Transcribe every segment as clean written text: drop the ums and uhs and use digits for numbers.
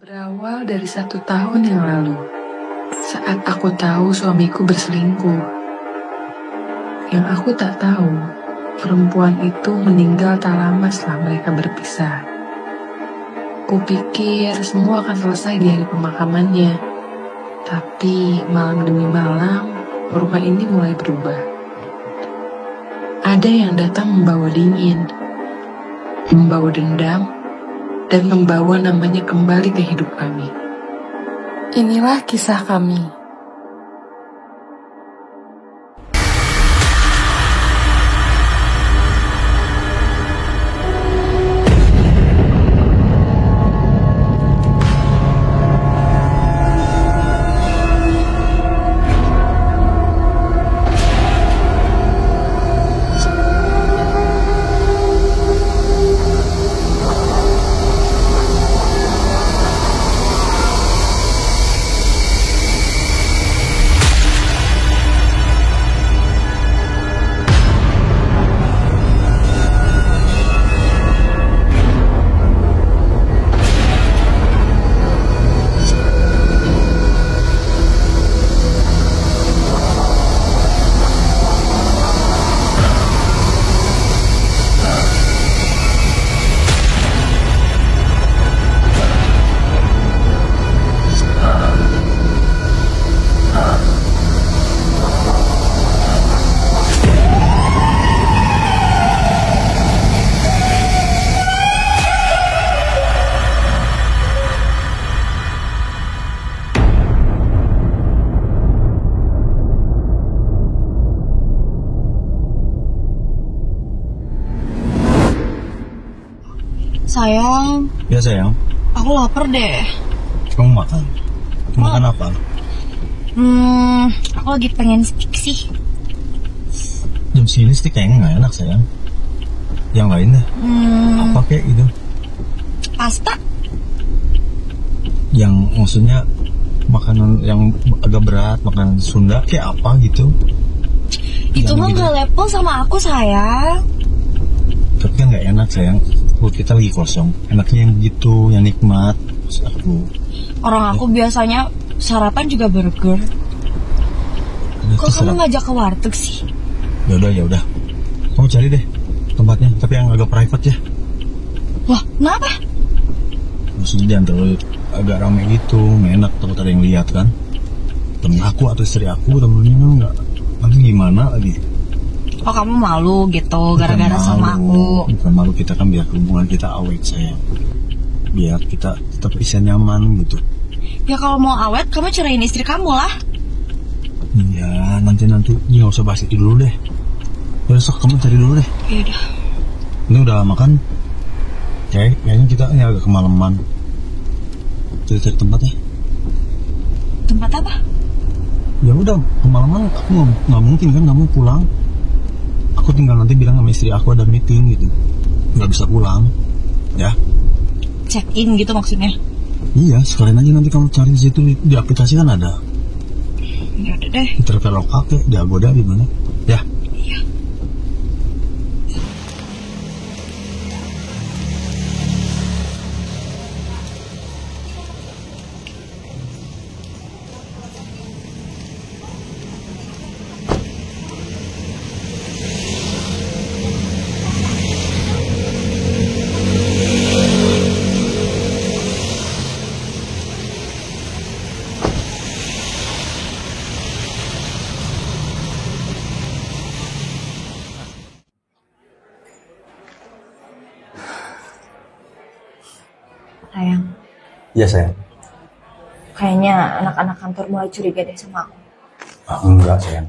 Berawal dari 1 tahun yang lalu, saat aku tahu suamiku berselingkuh. Yang aku tak tahu, perempuan itu meninggal tak lama setelah mereka berpisah. Kupikir semua akan selesai di hari pemakamannya. Tapi malam demi malam, rumah ini mulai berubah. Ada yang datang membawa dingin, membawa dendam, dan membawa namanya kembali ke hidup kami. Inilah kisah kami. Sayang. Ya sayang. Aku lapar deh. Kamu makan? Makan apa? Aku lagi pengen steak sih. Jam segini steak kayaknya nggak enak sayang. Yang lain deh. Apa kayak gitu? Pasta? Yang maksudnya makanan yang agak berat, makanan Sunda kayak apa gitu? Itu mah nggak level sama aku sayang. Tapi kan nggak enak sayang. Perut kita lagi kosong. Enaknya yang begitu, yang nikmat. Orang aku biasanya sarapan juga burger. Kok kamu ngajak ke warteg sih? Ya udah. Kamu cari deh tempatnya, tapi yang agak private ya. Wah, kenapa? Maksudnya jangan terlalu agak ramai gitu, nggak enak takut ada yang lihat kan. Temen aku atau istri aku temennya nggak, nanti gimana lagi? Oh, kamu malu gitu gara-gara sama aku? Bukan malu, kita kan biar hubungan kita awet sayang. Biar kita tetap bisa nyaman gitu. Ya kalau mau awet, kamu ceraiin istri kamu lah. Iya, nanti nggak usah bahas itu dulu deh. Besok kamu cari dulu deh. Yaudah. Ini udah makan? Kayaknya kita ini agak kemalaman. Cari tempat ya. Tempat apa? Ya udah, kemalaman aku nggak mungkin kan kamu pulang. Aku tinggal nanti bilang sama istri aku ada meeting gitu, nggak bisa pulang, ya. Check in gitu maksudnya? Iya, sekalian aja nanti kamu cari di situ di aplikasi kan ada. Ya udah deh. Di Traveloka kayak di Agoda di mana? Ya. Iya. Sayang. Iya sayang. Kayaknya anak-anak kantor mulai curiga deh sama aku. Enggak sayang.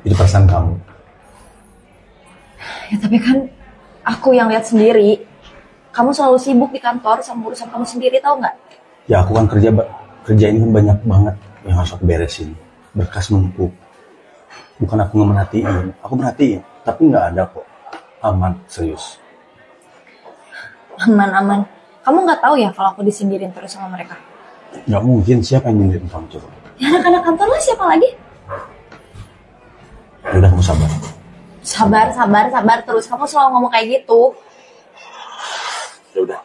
Itu perasaan kamu. Ya tapi kan aku yang lihat sendiri, kamu selalu sibuk di kantor sama urusan kamu sendiri, tau nggak? Ya aku kan kerja ini kan banyak banget yang harus aku beresin. Berkas numpuk. Bukan aku nggak merhatiin, aku merhatiin, tapi nggak ada kok. Aman, serius. Aman-aman. Kamu nggak tahu ya kalau aku disindirin terus sama mereka? Nggak mungkin, siapa yang nyindirin kamu coba? Ya anak-anak kantor lah, siapa lagi? Ya udah, kamu sabar. Sabar terus. Kamu selalu ngomong kayak gitu. Ya udah.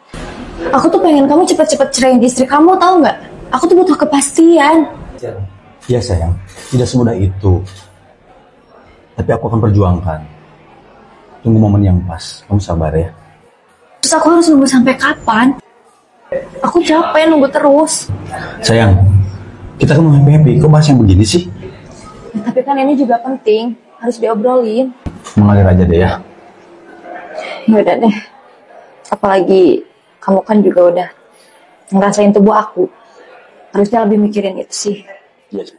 Aku tuh pengen kamu cepet-cepet ceraiin istri kamu, tahu nggak? Aku tuh butuh kepastian. Iya sayang, tidak semudah itu. Tapi aku akan perjuangkan. Tunggu momen yang pas, kamu sabar ya. Terus aku harus nunggu sampai kapan? Aku capek nunggu terus. Sayang, kita kan mau happy-happy, kok bahas yang begini sih? Ya, tapi kan ini juga penting, harus diobrolin. Mengalir aja deh ya. Ya udah deh. Apalagi kamu kan juga udah ngerasain tubuh aku. Harusnya lebih mikirin itu sih. Iya.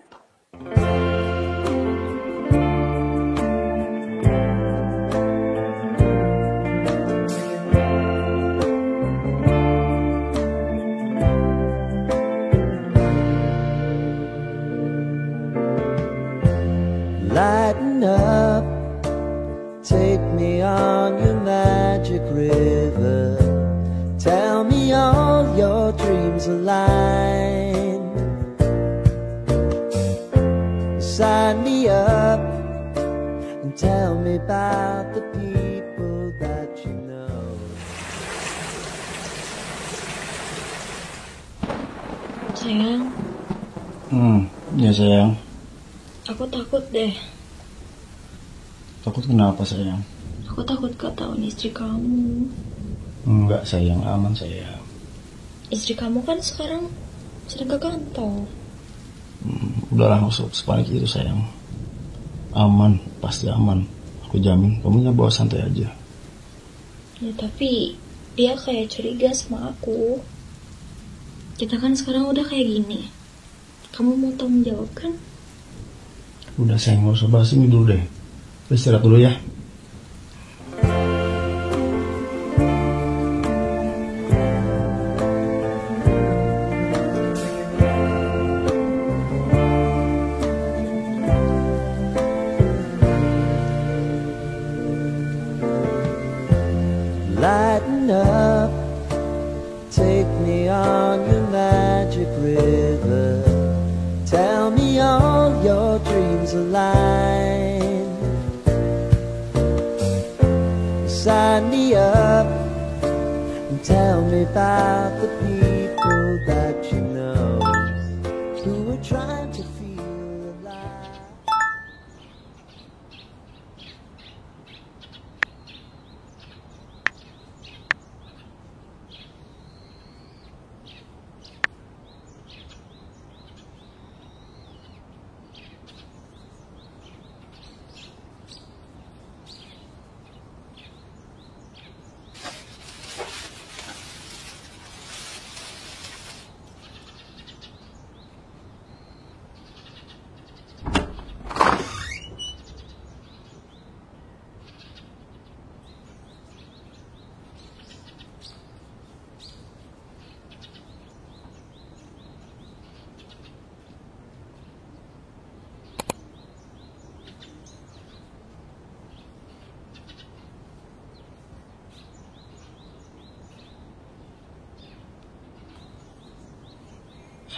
Lighten up, take me on your magic river. Tell me all your dreams align. Sign me up and tell me about the people that you know. Sayang, Ya sayang. aku takut deh. Takut kenapa sayang? Aku takut ketahuan istri kamu. Enggak sayang, aman sayang. Istri kamu kan sekarang sedang ke kantor. Udahlah, nggak usah sepanik itu sayang. Aman, pasti aman. Aku jamin, kamu nggak bawa santai aja. Ya tapi dia kayak curiga sama aku. Kita kan sekarang udah kayak gini. Kamu mau tanggung jawab kan? Udah sayang, nggak usah bahas ini dulu deh. Kita istirahat dulu ya. Lighten up, take me on your magic river. Tell me all your dreams align. Sign me up and tell me about the people that you know who are trying to feel alive.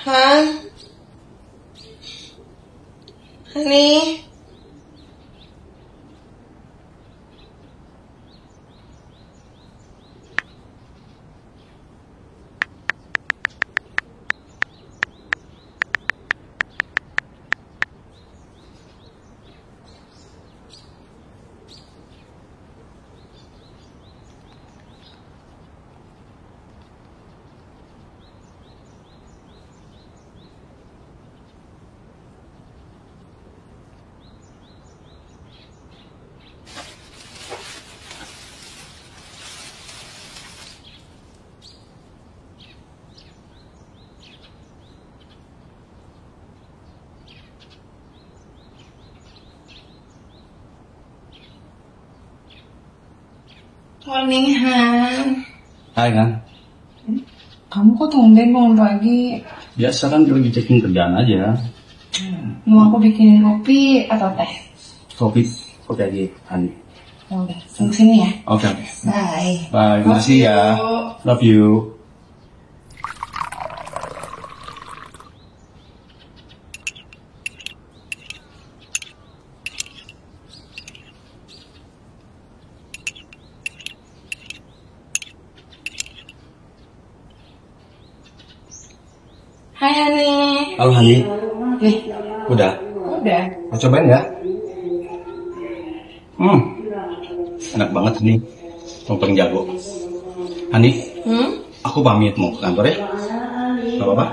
Hah? Honey? Morning, Han. Hai kan? Kamu kok tumben bangun pagi? Biasa kan lagi checking kerjaan aja. Mau aku bikinin kopi atau teh? Kopi aja, Ani. Ya udah, tunggu sini ya. Oke. Bye. Bye, makasih ya. Love you. Hai, Hani. Halo Hani. Nih, Udah? udah. Mau cobain nggak? Enak banget nih. Yang paling jago. Hani, aku pamit mau ke kantor ya. Gak apa-apa?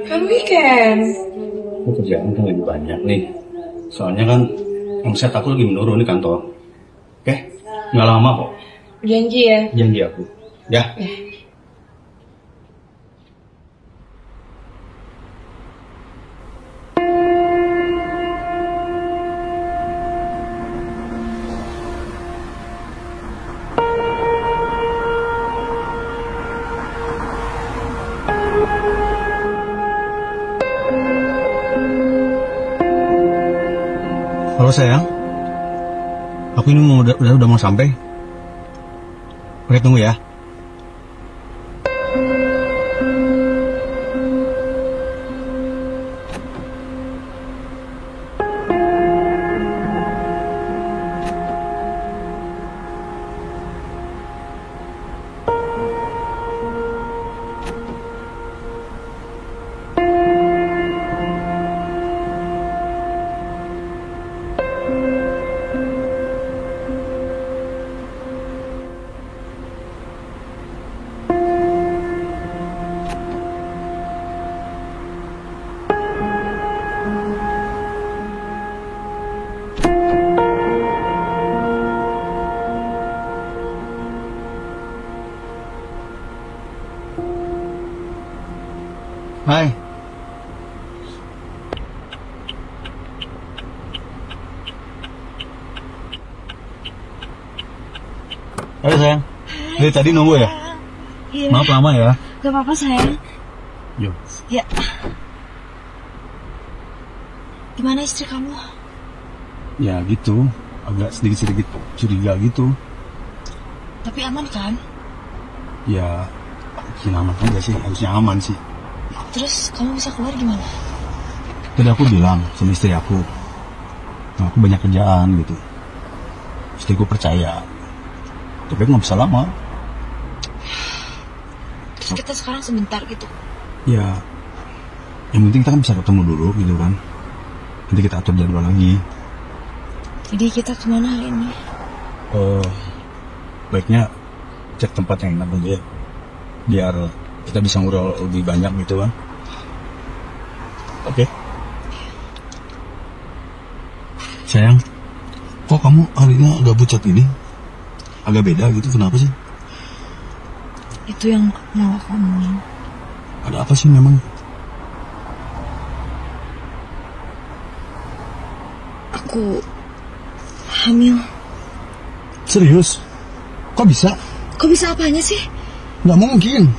Kan weekend. Aku kerjaan kan lagi banyak nih. Soalnya kan omset aku lagi menurun di kantor. Oke? Nggak lama kok. Janji ya. Janji aku. Ya. Halo sayang, aku ini udah mau sampai. Oke, tunggu ya. Hai. Halo sayang. Dari tadi nunggu ya? Iya. Maaf lama ya. Gak apa-apa sayang. Yuk. Ya. Gimana istri kamu? Ya gitu, agak sedikit-sedikit curiga gitu. Tapi aman kan? Ya, makin aman aja sih, harusnya aman sih. Terus kamu bisa keluar gimana? Tadi aku bilang sama istri aku, aku banyak kerjaan gitu. Istriku percaya, tapi aku nggak bisa lama. Terus kita sekarang sebentar gitu. Ya, yang penting kita kan bisa ketemu dulu gitu kan. Nanti kita atur jadwal lagi. Jadi kita kemana hari ini? Baiknya cek tempat yang enak aja ya. Biar kita bisa ngobrol lebih banyak gitu kan. Oke. Sayang, kok kamu hari ini agak pucat ini? Agak beda gitu, kenapa sih? Itu yang mau aku omongin. Ada apa sih memang? Aku hamil. Serius? Kok bisa? Kok bisa apanya sih? Nggak mungkin.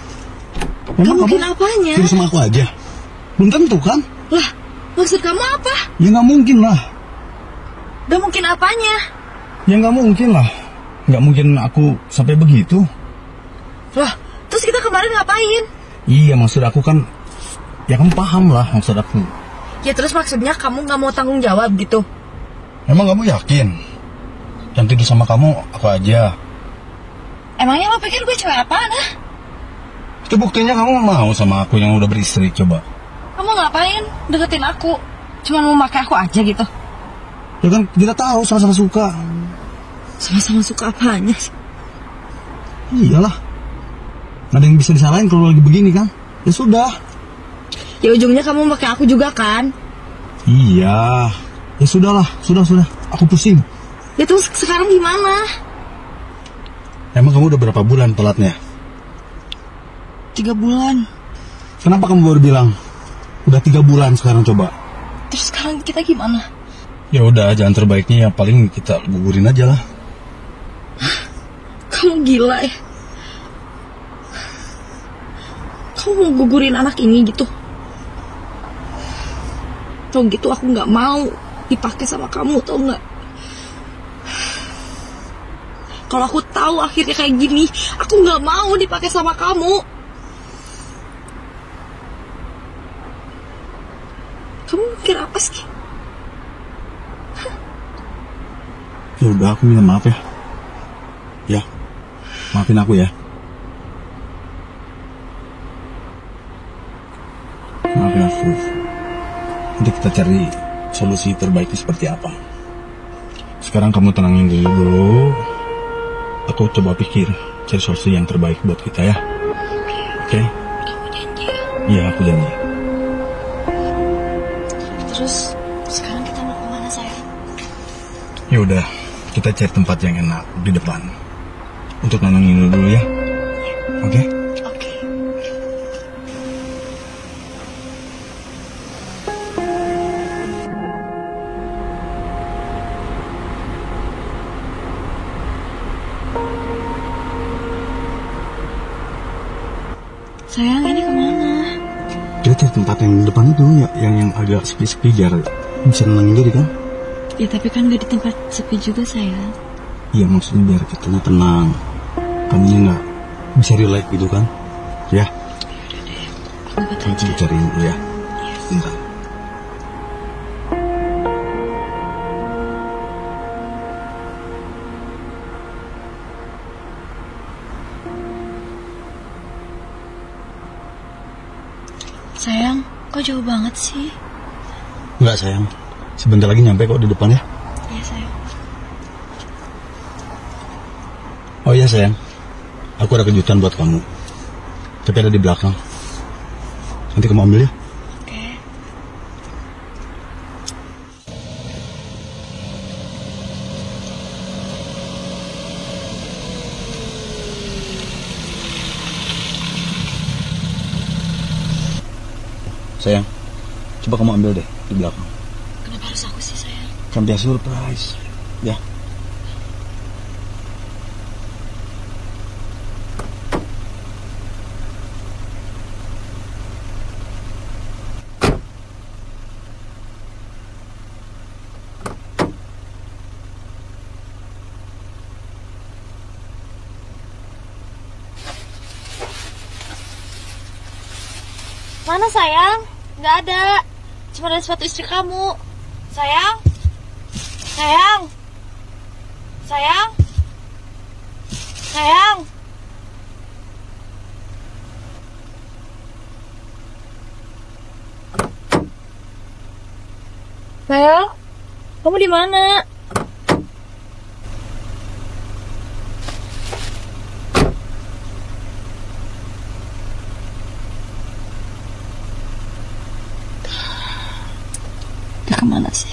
Gak mungkin apanya? Tidur sama aku aja. Belum tentu kan? Lah, maksud kamu apa? Ya nggak mungkin lah. Gak mungkin apanya? Ya nggak mungkin lah. Nggak mungkin aku sampai begitu. Lah, terus kita kemarin ngapain? Iya, maksud aku kan, ya kamu paham lah maksud aku. Ya terus maksudnya kamu gak mau tanggung jawab gitu? Emang kamu yakin? Yang tidur sama kamu aku aja. Emangnya lo pikir gue cewek apaan, ah? Itu buktinya kamu mau sama aku yang udah beristri, coba. Kamu ngapain deketin aku? Cuma mau pakai aku aja gitu? Ya kan kita tahu sama-sama suka. Sama-sama suka apanya sih? Iyalah. Nggak ada yang bisa disalahin kalau lagi begini kan? Ya sudah. Ya ujungnya kamu pakai aku juga kan? Iya. Ya sudahlah, sudah. Aku pusing. Ya terus sekarang gimana? Emang kamu udah berapa bulan telatnya? 3 bulan. Kenapa kamu baru bilang? Udah 3 bulan sekarang coba. Terus sekarang kita gimana? Ya udah, jalan terbaiknya ya paling kita gugurin aja lah. Kamu gila ya? Kamu mau gugurin anak ini gitu? Tau gitu aku nggak mau dipakai sama kamu, tau nggak? Kalau aku tahu akhirnya kayak gini, aku nggak mau dipakai sama kamu. Kamu mikir apa sih? Ya udah, aku minta maaf ya. Ya, maafin aku ya. Maafin aku. Nanti kita cari solusi terbaiknya seperti apa. Sekarang kamu tenangin dulu. Aku coba pikir cari solusi yang terbaik buat kita ya. Oke? Kamu janji ya? Iya, aku janji. Terus sekarang kita mau kemana sayang? Ya udah, kita cari tempat yang enak di depan untuk nenangin dulu ya. Oke? Oke. Sayang, ini kemana? Kita cari tempat yang di depan itu ya, yang agak sepi-sepi biar bisa nenangin diri kan? Ya tapi kan gak di tempat sepi juga sayang. Iya, maksudnya biar kitanya tenang. Kamunya nggak bisa relax gitu kan? Ya, Aku ikut nanti aja. dicariin dulu ya. Bentar. Sayang, kok jauh banget sih? Nggak sayang, sebentar lagi nyampe kok di depan ya. Iya sayang. Oh iya sayang, aku ada kejutan buat kamu. Tapi ada di belakang. Nanti kamu ambil ya. Oke. Sayang, coba kamu ambil deh di belakang. Kenapa harus aku sih sayang? Kan biar surprise. Ya. Mana sayang? Nggak ada. Cuma ada sepatu istri kamu. Sayang? Sayang? Sayang? Sayang? Sayang? Kamu di mana? Dia kemana sih?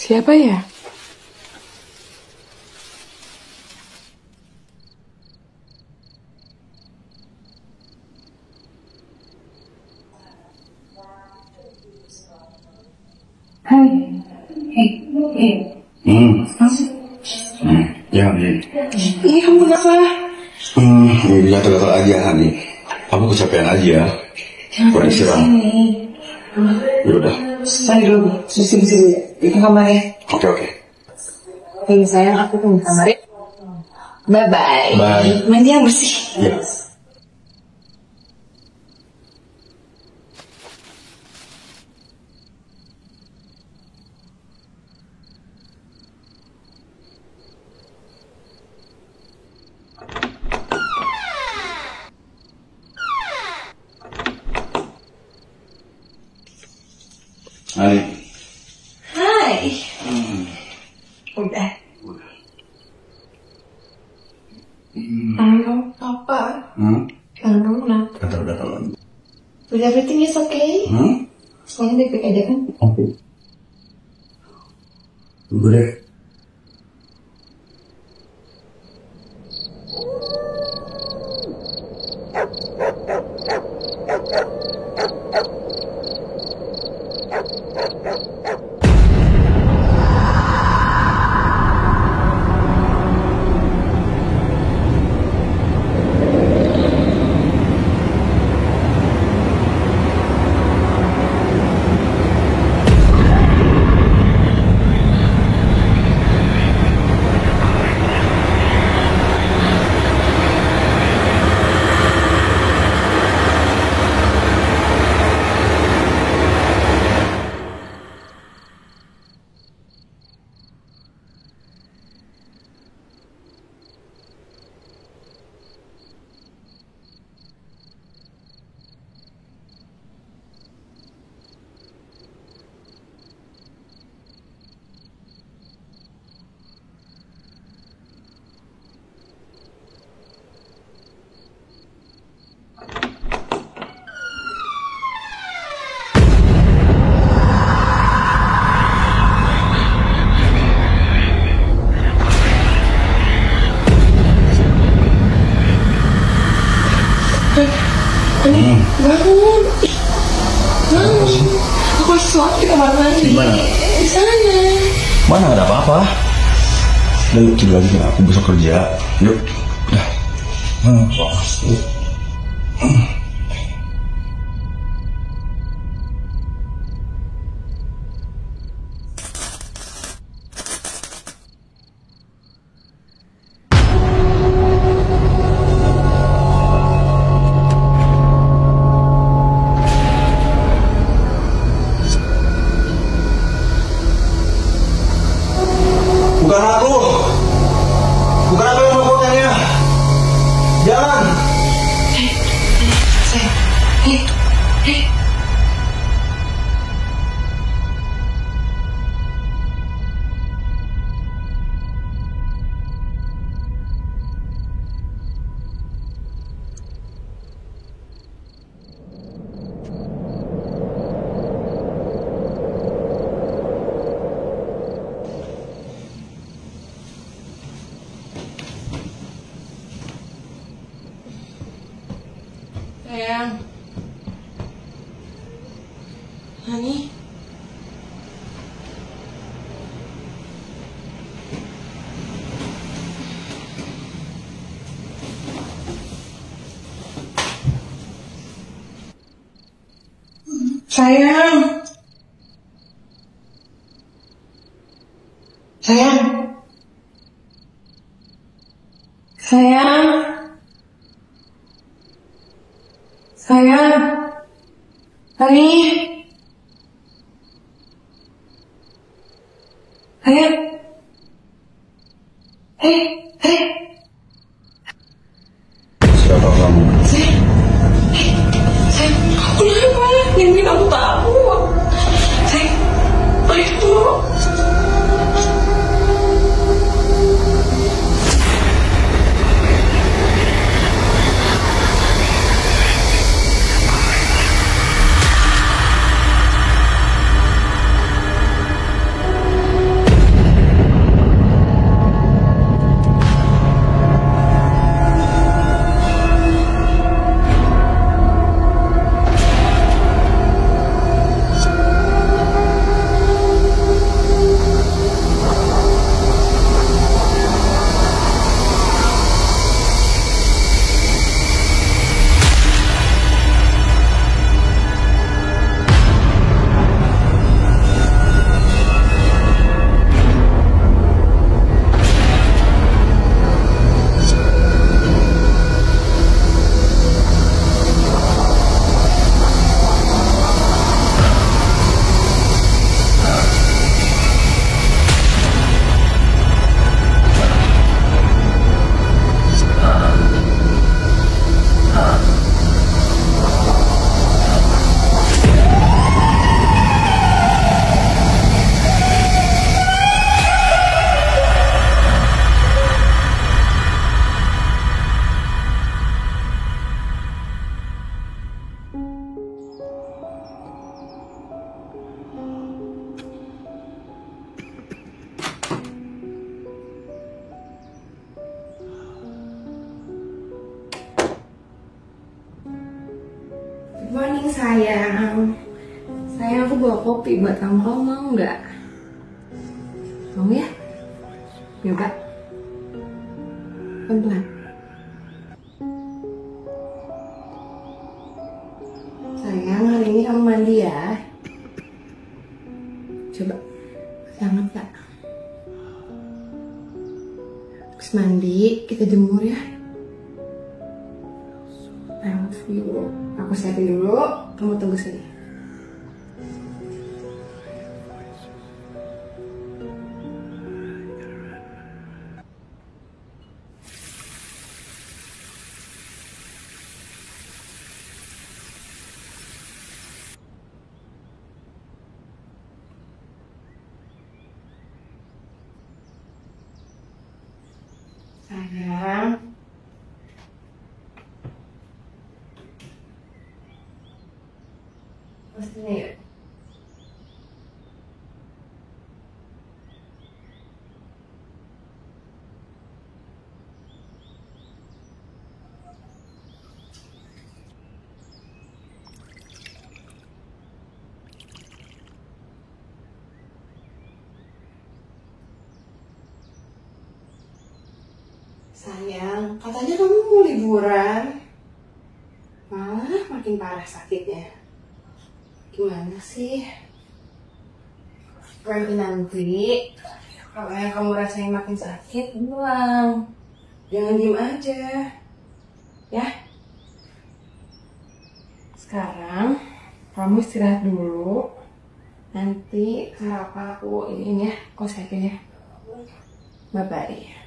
Siapa ya? Hai. Ya, nih. Ini kamu kenapa? Ini gatal-gatal aja, nih. Aku kecapean aja. Kurang istirahat. Yaudah. Mari dulu, bersih-bersih dulu ya. Di kamar ya. Oke. Oke, sayang, aku ke kamar ya. Bye-bye. Bye. Mandi yang bersih. Ya. Hai. Hai. Udah. Tangan kamu apa? Tangan kamu kenapa? Gatal-gatalan. But everything is okay? Semuanya baik-baik aja kan? Oke. Tunggu deh. Bangun. Bangun. Aku harus sholat di kamar mandi. Di mana? Di sana. Mana ada apa-apa? Yuk, tidur lagi kan aku besok kerja. Yuk. Dah. Yuk. Bukan aku. Bukan aku yang melakukannya. Jangan. Hei. Sayang. Hani. Sayang. Sayang. Sayang. Sayang. Hani. Sayang. Hei. Siapa kamu? Sayang. Kamu kenapa? Yang bikin aku takut. Sayang. Ayo. Morning sayang. Sayang, aku bawa kopi buat kamu. Kamu mau nggak? Mau ya? Coba. Pelan-pelan. Sayang, hari ini kamu mandi ya. Coba. Sangat Kak. Terus mandi, kita jemur ya. I love you. Aku siapin dulu, kamu tunggu sini. Sayang. Pastinya yuk. Sayang, katanya kamu mau liburan. Malah makin parah sakitnya. Gimana sih? Nanti kalau yang kamu rasain makin sakit, bilang. Jangan diem aja. Ya? Sekarang kamu istirahat dulu. Nanti sarapan aku ini ya, kau siapin ya. Bye-bye.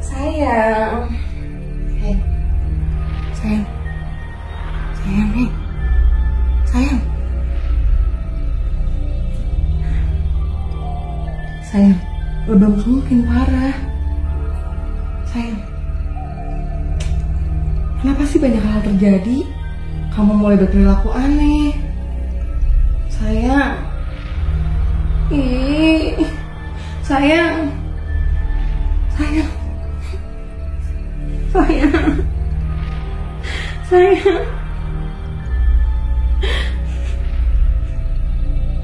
Sayang. Hei. Sayang. Sayang, hei. Sayang. Sayang, lebam kamu makin parah. Sayang. Kenapa sih banyak hal terjadi? Kamu mulai berperilaku aneh. Sayang. Ih. Sayang. Sayang. Sayang. Sayang.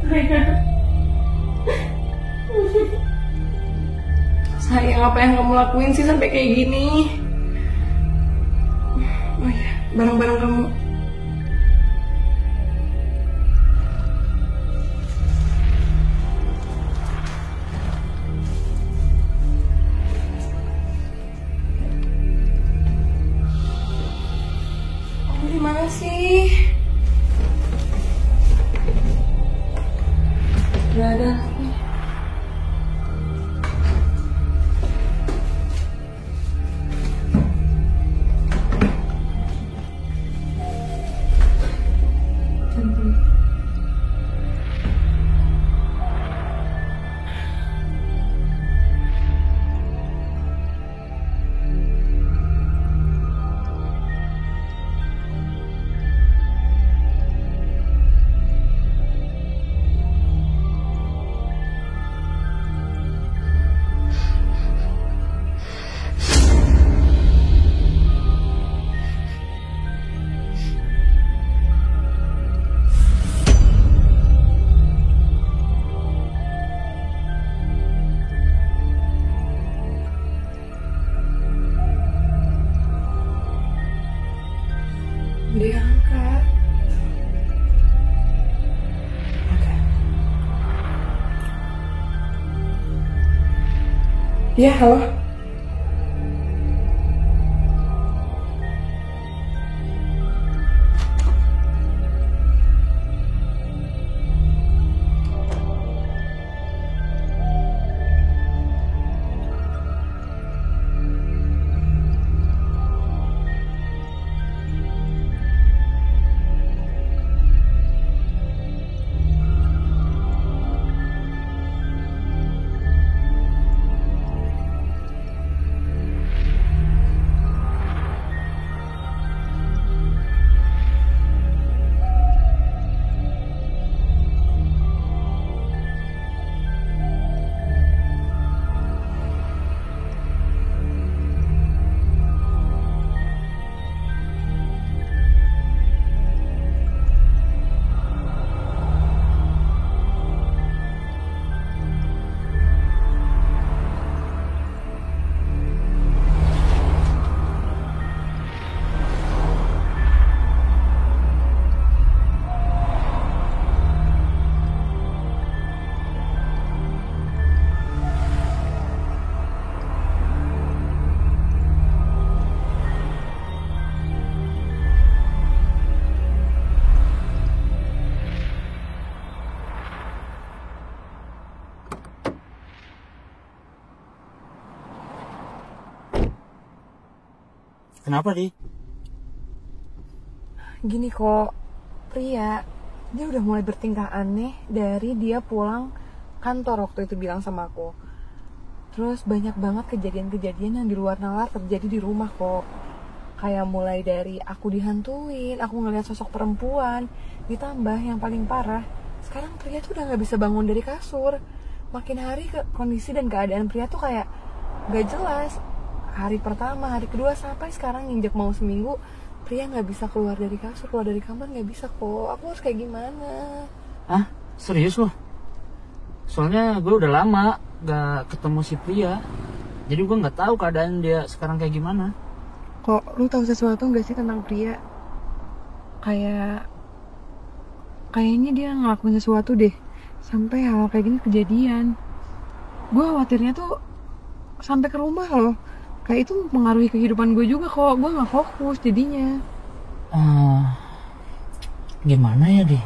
Sayang. Sayang, apa yang kamu lakuin sih sampai kayak gini? Oh iya, barang-barang kamu. Gimana sih? Gak ada. Iya, halo. Kenapa, Di? Gini kok, Pria, dia udah mulai bertingkah aneh dari dia pulang kantor waktu itu bilang sama aku. Terus banyak banget kejadian-kejadian yang di luar nalar terjadi di rumah kok. Kayak mulai dari aku dihantuin, aku ngeliat sosok perempuan, ditambah yang paling parah, sekarang Pria tuh udah gak bisa bangun dari kasur. Makin hari kondisi dan keadaan Pria tuh kayak gak jelas. Hari pertama, hari kedua, sampai sekarang nginjak mau seminggu, Pria gak bisa keluar dari kasur, keluar dari kamar gak bisa kok. Aku harus kayak gimana? Hah? Serius loh? Soalnya gue udah lama gak ketemu si Pria, jadi gue gak tahu keadaan dia sekarang kayak gimana. Kok lu tahu sesuatu gak sih tentang Pria? Kayaknya dia ngelakuin sesuatu deh, sampai hal kayak gini kejadian. Gue khawatirnya tuh sampai ke rumah loh. Kayak itu mempengaruhi kehidupan gue juga kok. Gue gak fokus jadinya. Gimana ya, Di?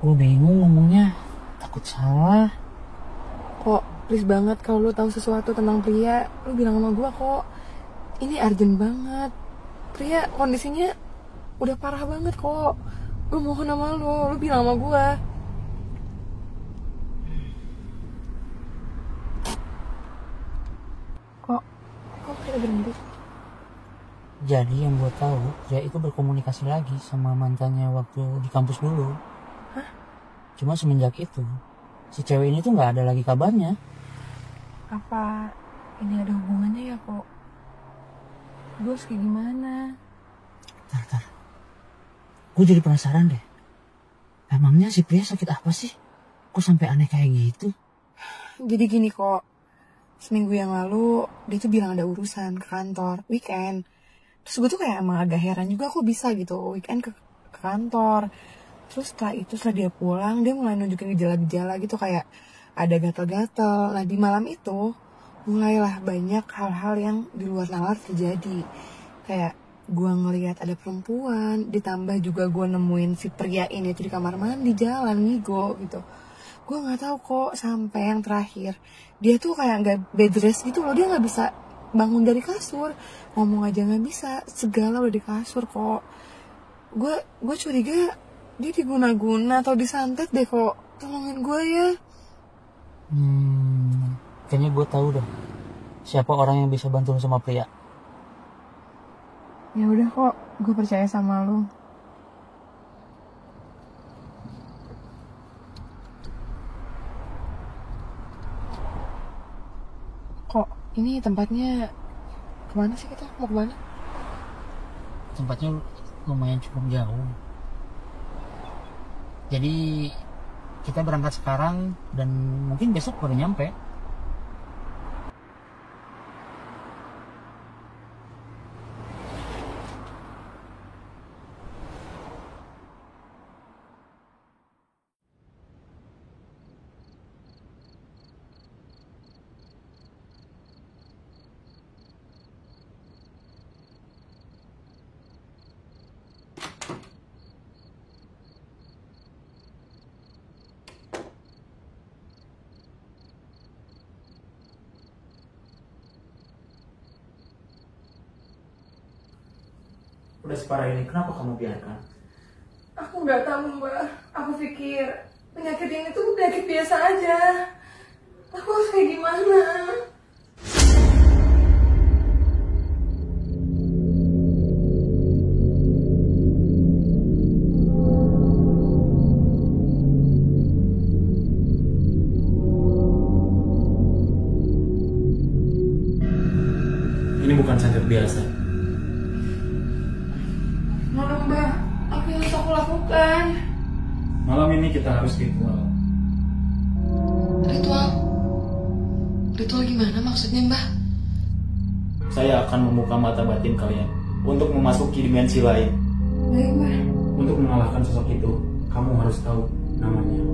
Gue bingung ngomongnya, takut salah. Kok please banget kalau lu tahu sesuatu tentang Pria, lu bilang sama gue kok. Ini urgent banget. Pria kondisinya udah parah banget kok. Gue mohon sama lu bilang sama gue. Kok kita berhenti? Jadi yang gue tahu, Pria itu berkomunikasi lagi sama mantannya waktu di kampus dulu. Hah? Cuma semenjak itu, si cewek ini tuh gak ada lagi kabarnya. Apa ini ada hubungannya ya kok? Gue harus kayak gimana? Tar. Gue jadi penasaran deh. Emangnya si Pria sakit apa sih? Kok sampai aneh kayak gitu? Jadi gini kok, seminggu yang lalu dia tuh bilang ada urusan ke kantor, weekend. Terus gue tuh kayak emang agak heran juga kok bisa gitu weekend ke kantor. Terus setelah dia pulang, dia mulai nunjukin gejala-gejala gitu kayak ada gatal-gatal. Nah di malam itu mulailah banyak hal-hal yang di luar nalar terjadi. Kayak gue ngelihat ada perempuan, ditambah juga gue nemuin si Pria ini tuh di kamar mandi jalan ngigo gitu. Gue nggak tahu kok sampai yang terakhir dia tuh kayak nggak bed rest gitu loh, dia nggak bisa bangun dari kasur, ngomong aja nggak bisa, segala udah di kasur kok. Gue curiga dia diguna-guna atau disantet deh kok. Tolongin gue ya. Kayaknya gue tahu deh siapa orang yang bisa bantuin sama Pria. Ya udah kok, gue percaya sama lu. Kok ini tempatnya kemana sih kita? Mau kemana? Tempatnya lumayan cukup jauh. Jadi kita berangkat sekarang dan mungkin besok baru nyampe. udah separah ini, kenapa kamu biarkan? Aku nggak tahu Mbak. Aku pikir penyakit ini tuh penyakit biasa aja. Aku harus kayak gimana? Ini bukan sakit biasa. Mana Mbak? Apa yang harus aku lakukan? Malam ini kita harus ritual. Ritual? Ritual gimana maksudnya Mbah? Saya akan membuka mata batin kalian untuk memasuki dimensi lain. Baik Mbak. Untuk mengalahkan sosok itu, kamu harus tahu namanya.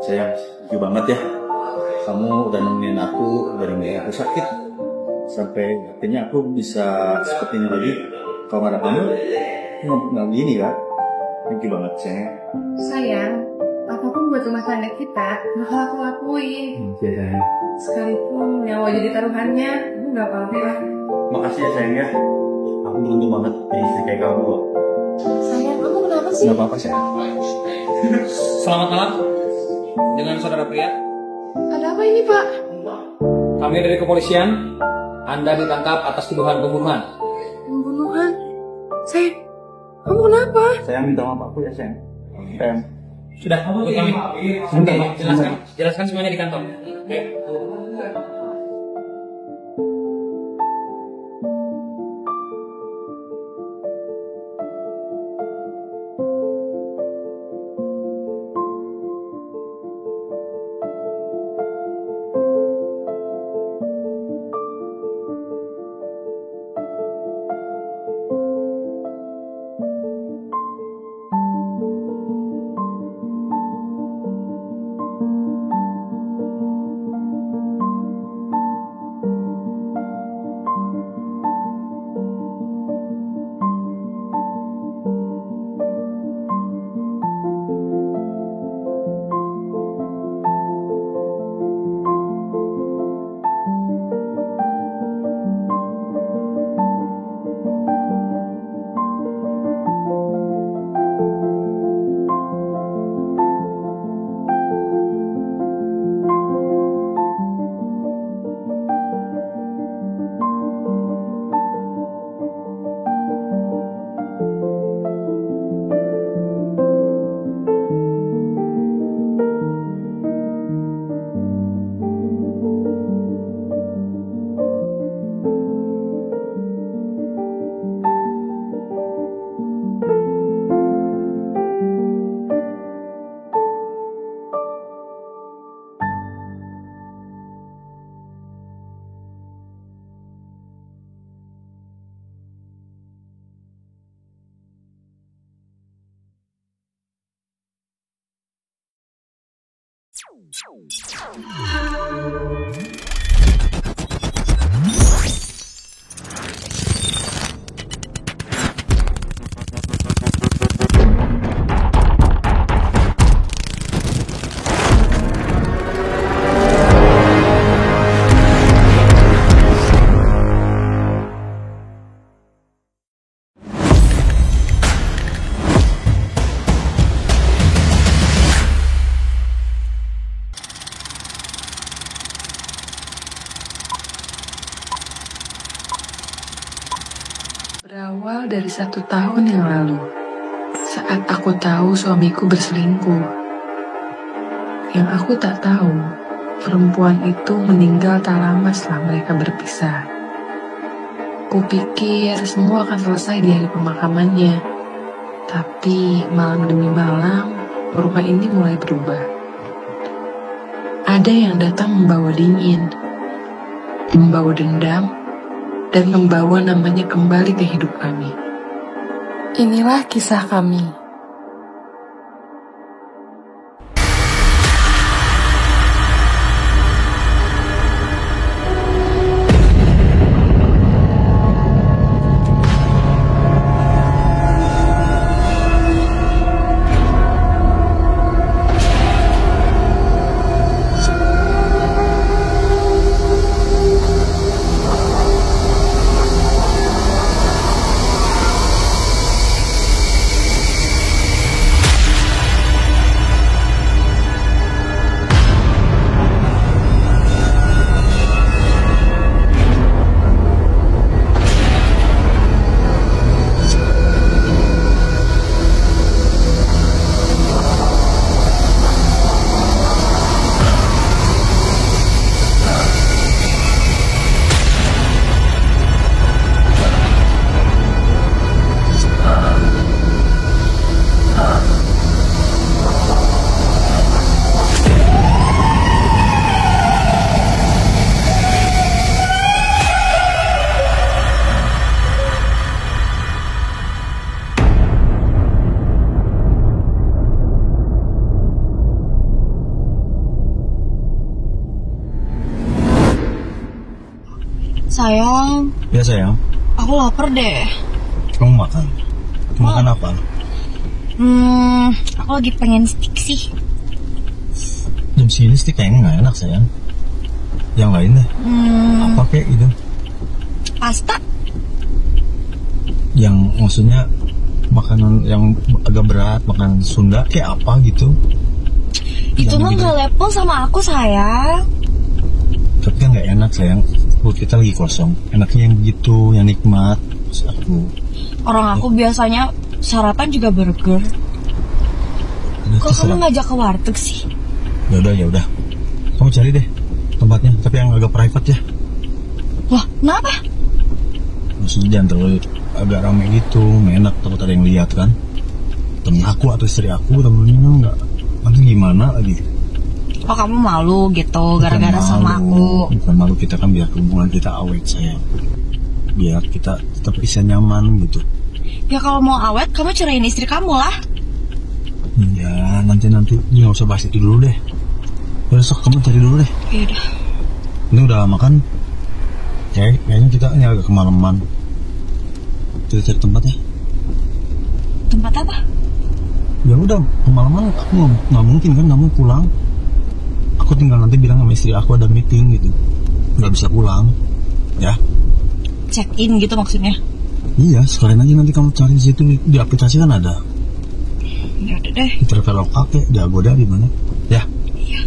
Sayang, thank you banget ya. Kamu udah nemenin aku dari mulai aku sakit sampai akhirnya aku bisa seperti ini lagi. Kalau nggak ada kamu, nggak gini kan? Thank you banget, sayang. Sayang, apapun buat rumah tangga kita, bakal aku lakuin. Sayang. Sekalipun nyawa jadi taruhannya, itu nggak apa-apa. Makasih ya sayang ya. Aku beruntung banget punya istri kayak kamu loh. Sayang, kamu kenapa sih? Nggak apa-apa sayang. Selamat malam dengan saudara pria. Ada apa ini, Pak? Kami dari kepolisian. Anda ditangkap atas tuduhan pembunuhan. Pembunuhan? Sayang, kamu kenapa? Sayang minta maaf aku ya sayang. Sayang. Sudah, jelaskan semuanya di kantor. Oke. Berawal dari 1 tahun yang lalu, saat aku tahu suamiku berselingkuh. Yang aku tak tahu, perempuan itu meninggal tak lama setelah mereka berpisah. Kupikir semua akan selesai di hari pemakamannya. Tapi malam demi malam, rumah ini mulai berubah. Ada yang datang membawa dingin, membawa dendam, dan membawa namanya kembali ke hidup kami. Inilah kisah kami. Sayang, Ya sayang, aku lapar deh. kamu makan. Makan apa? Aku lagi pengen steak sih. Jam segini sih kayaknya nggak enak sayang. Yang lain deh. Apa kayak gitu? Pasta? Yang maksudnya makanan yang agak berat, makanan Sunda kayak apa gitu? Itu Yang mah gitu. gak level sama aku, sayang. Tapi kan nggak enak sayang. Perut kita lagi kosong. Enaknya yang begitu, yang nikmat. Maksud aku. Orang aku biasanya sarapan juga burger. Udah, Kok terserah. kamu ngajak ke warteg sih? Ya udah. Kamu cari deh tempatnya, tapi yang agak private ya. Wah, kenapa? Maksudnya jangan terlalu agak ramai gitu, nggak enak, takut ada yang lihat kan. Temen aku atau istri aku, temennya nggak, nanti gimana lagi? Oh, kamu malu gitu gara-gara Bukan sama malu, aku. Bukan malu, kita kan biar hubungan kita awet sayang. Biar kita tetap bisa nyaman gitu. Ya kalau mau awet, kamu ceraiin istri kamu lah. Iya, nanti nggak usah bahas itu dulu deh. Besok kamu cari dulu deh. Yaudah. Ini udah makan? Kayaknya kita ini agak kemalaman. Kita cari tempat ya. Tempat apa? Ya udah, kemalaman aku nggak mungkin kan kamu pulang. Aku tinggal nanti bilang sama istri aku ada meeting gitu, nggak bisa pulang, ya. Check in gitu maksudnya? Iya, sekalian aja nanti kamu cari di situ di aplikasi kan ada. Yaudah deh. Di Traveloka kayak di Agoda di mana? Ya. Iya.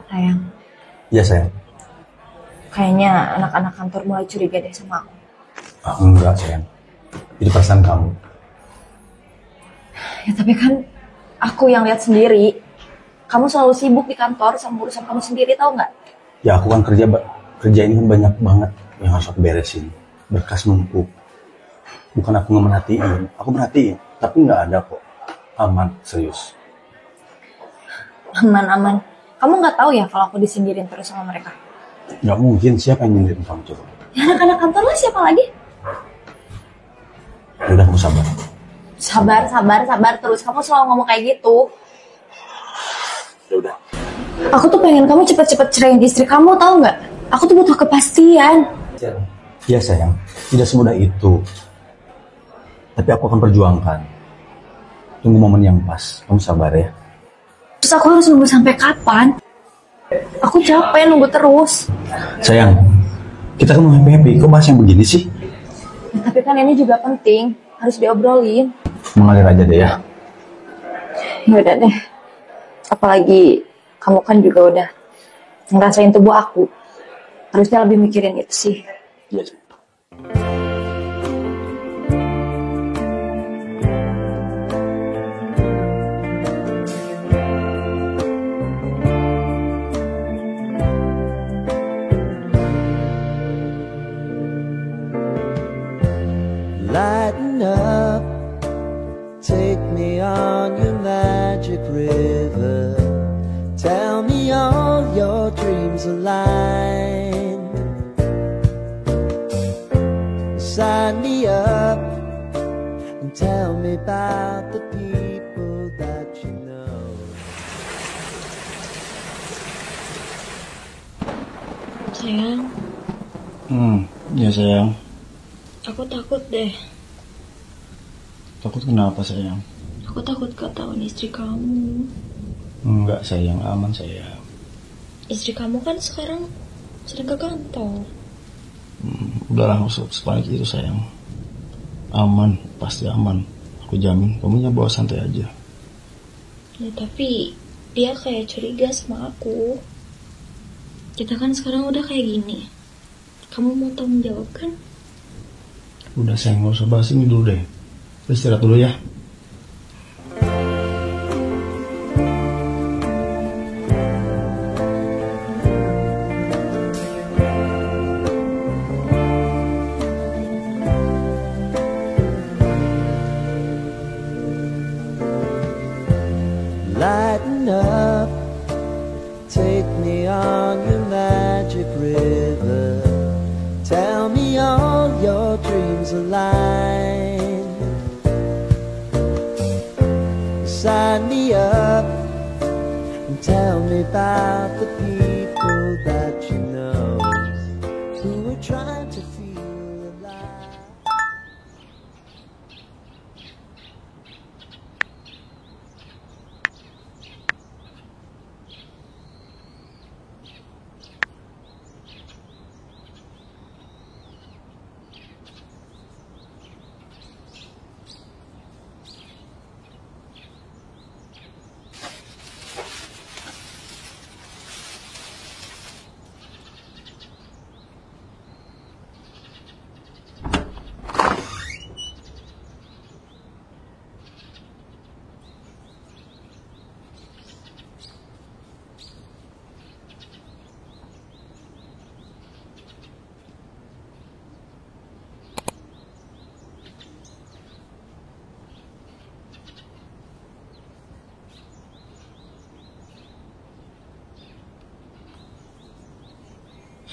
Sayang, Iya sayang. kayaknya anak-anak kantor mulai curiga deh sama aku. Enggak sayang. Itu perasaan kamu. Ya tapi kan aku yang lihat sendiri. Kamu selalu sibuk di kantor sama urusan kamu sendiri, tahu nggak? Ya aku kan kerja ini kan banyak banget yang harus aku beresin. Berkas numpuk. Bukan aku nggak merhatiin, aku merhatiin, tapi nggak ada kok. Aman, serius. Aman-aman. Kamu nggak tahu ya kalau aku disindirin terus sama mereka? Nggak mungkin, siapa yang nyindirin kamu coba? Ya anak-anak kantor lah, siapa lagi? Ya udah, kamu sabar. Sabar terus. Kamu selalu ngomong kayak gitu. Ya udah. Aku tuh pengen kamu cepet-cepet ceraiin istri kamu, tahu nggak? Aku tuh butuh kepastian. Iya sayang, tidak semudah itu. Tapi aku akan perjuangkan. Tunggu momen yang pas, kamu sabar ya. Terus aku harus nunggu sampai kapan? Aku capek nunggu terus. Sayang, kita kan mau happy-happy, kok bahas yang begini sih? Ya, tapi kan ini juga penting, harus diobrolin. Mengalir aja deh ya. Ya udah deh. Apalagi kamu kan juga udah ngerasain tubuh aku. Harusnya lebih mikirin itu sih. Iya. Lighten up, take me on your magic river. Tell me all your dreams align. Sign me up and tell me about the people that you know. Sayang, Ya sayang. aku takut deh. Takut kenapa sayang? Aku takut ketahuan istri kamu. Enggak sayang, aman sayang. Istri kamu kan sekarang sering ke kantor. Udahlah, nggak usah sepanik itu sayang. Aman, pasti aman. Aku jamin, kamunya bawa santai aja. Ya tapi dia kayak curiga sama aku. Kita kan sekarang udah kayak gini. Kamu mau tanggung jawab kan? Udah sayang, nggak usah bahas ini dulu deh. Kita istirahat dulu ya. sign me up and tell me about the people that you know who are trying to feel alive.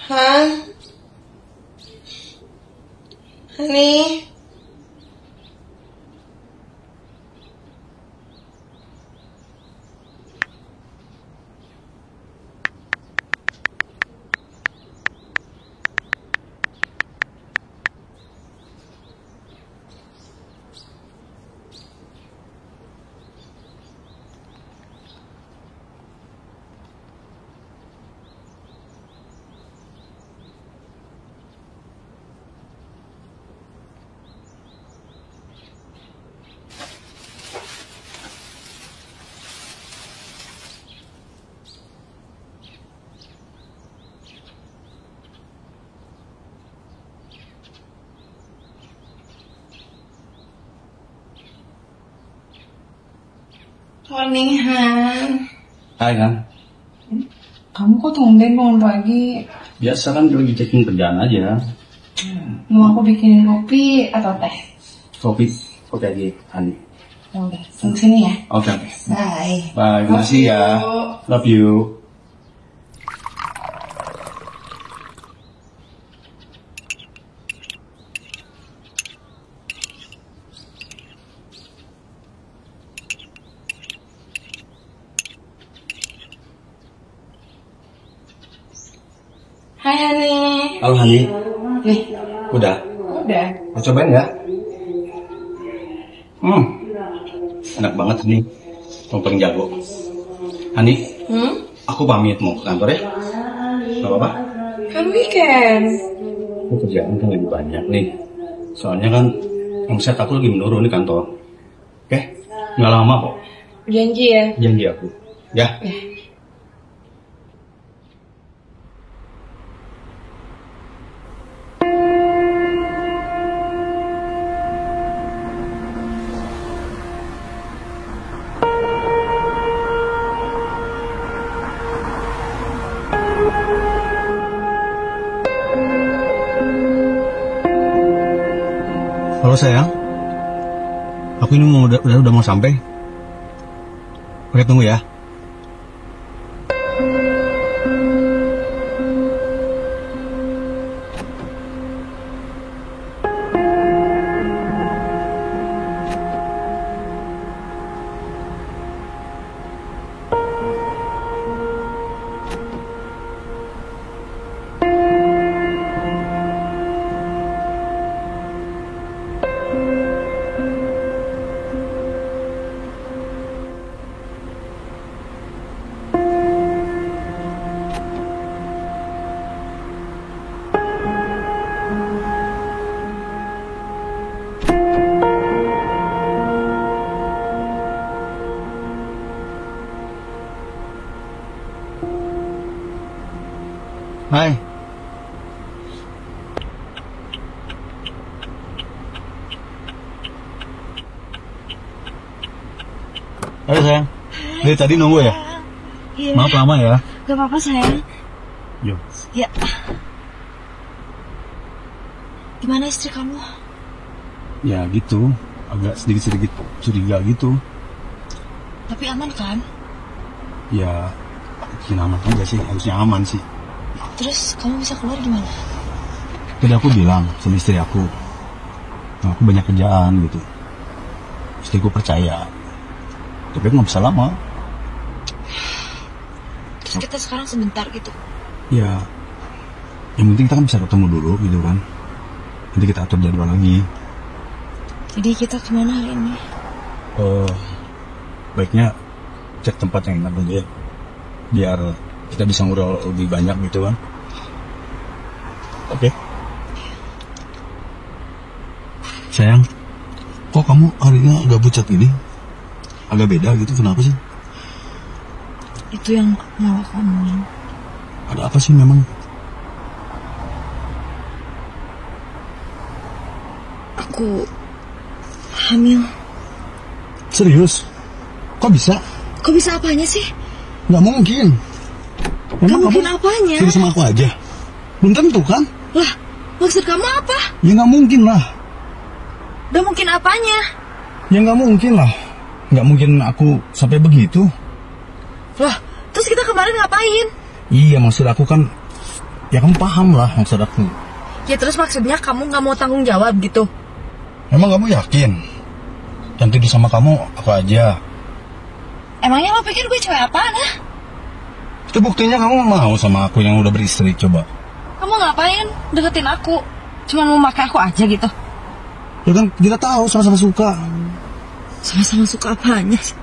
Han? Honey? Morning, Han. Hai kan? Kamu kok tumben bangun pagi? Biasa kan lagi checking kerjaan aja. Mau aku bikinin kopi atau teh? Kopi aja, Ani. Ya udah, tunggu sini ya. Oke. Bye. Bye, makasih ya. Love you. Hai, Hani. Halo, Hani. Nih, Udah? udah. Mau cobain nggak? Enak banget nih. Yang paling jago. Hani, aku pamit mau ke kantor ya. Gak apa-apa? Kan weekend. Aku kerjaan kan lagi banyak nih. Soalnya kan omset aku lagi menurun di kantor. Oke? Nggak lama kok. Janji ya. Janji aku. Ya? Halo sayang, aku ini udah mau sampai. Oke, tunggu ya. Hai. Halo sayang. Dari tadi nunggu ya? Iya. Maaf lama ya. Gak apa-apa sayang. Yuk. Ya. Gimana istri kamu? Ya gitu. Agak sedikit-sedikit curiga gitu. Tapi aman kan? Ya, mungkin aman aja sih. Harusnya aman sih. Terus kamu bisa keluar gimana? Tadi aku bilang sama istri aku, aku banyak kerjaan gitu. Istriku percaya. Tapi aku nggak bisa lama. Terus kita sekarang sebentar gitu. Ya, yang penting kita kan bisa ketemu dulu gitu kan. Nanti kita atur jadwal lagi. Jadi kita kemana hari ini? Baiknya cek tempat yang enak dulu ya. Biar kita bisa ngobrol lebih banyak gitu kan. Oke. Sayang, kok kamu harinya agak pucat gini? Agak beda gitu, kenapa sih? Itu yang mau aku omongin. Ada apa sih memang? Aku hamil. Serius? Kok bisa? Kok bisa apanya sih? Nggak mungkin. Gak mungkin apanya? Sini sama aku aja. Belum tentu kan? Lah, maksud kamu apa? Ya nggak mungkin lah. Gak mungkin apanya? Ya nggak mungkin lah. Nggak mungkin aku sampai begitu. Lah, terus kita kemarin ngapain? Iya, maksud aku kan, ya kamu paham lah maksud aku. Ya terus maksudnya kamu gak mau tanggung jawab gitu? Emang kamu yakin? Yang tidur sama kamu aku aja. Emangnya lo pikir gue cewek apaan ya? Itu buktinya kamu mau sama aku yang udah beristri, coba. Kamu ngapain deketin aku? Cuman mau pakai aku aja gitu? Ya kan kita tahu sama-sama suka. Sama-sama suka apanya sih?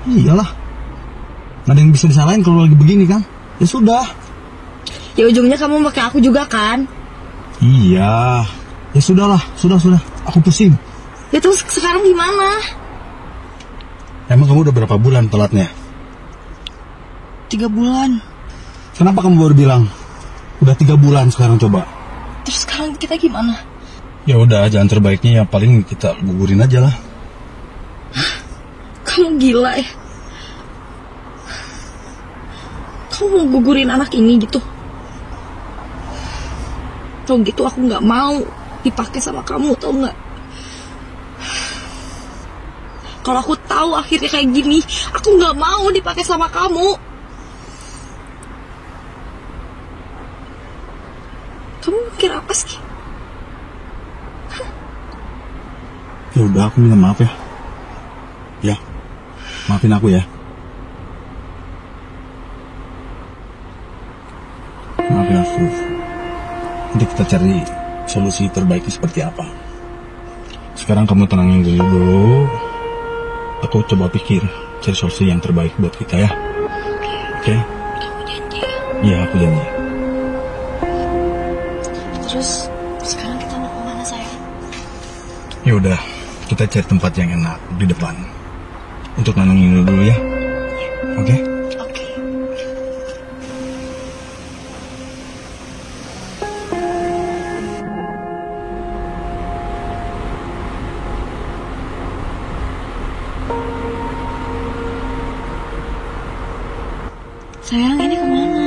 Iyalah. Nggak ada yang bisa disalahin kalau lagi begini kan? Ya sudah. Ya ujungnya kamu pakai aku juga kan? Iya. Ya sudahlah, sudah. Aku pusing. Ya terus sekarang gimana? Emang kamu udah berapa bulan telatnya? 3 bulan. Kenapa kamu baru bilang? Udah 3 bulan sekarang coba. Terus sekarang kita gimana? Ya udah, jalan terbaiknya ya paling kita gugurin aja lah. Kamu gila ya? Kamu mau gugurin anak ini gitu? Tau gitu aku gak mau dipakai sama kamu, tau gak? Kalau aku tahu akhirnya kayak gini, aku gak mau dipakai sama kamu. Kamu mikir apa sih? Ya udah, aku minta maaf ya. Ya, maafin aku ya. Maafin aku. Nanti kita cari solusi terbaiknya seperti apa. Sekarang kamu tenangin dulu. Aku coba pikir cari solusi yang terbaik buat kita ya. Oke? Kamu janji? Iya, aku janji. Terus sekarang kita mau kemana sayang? Ya udah, kita cari tempat yang enak di depan untuk nenangin dulu ya. Oke? Oke. Sayang, ini kemana?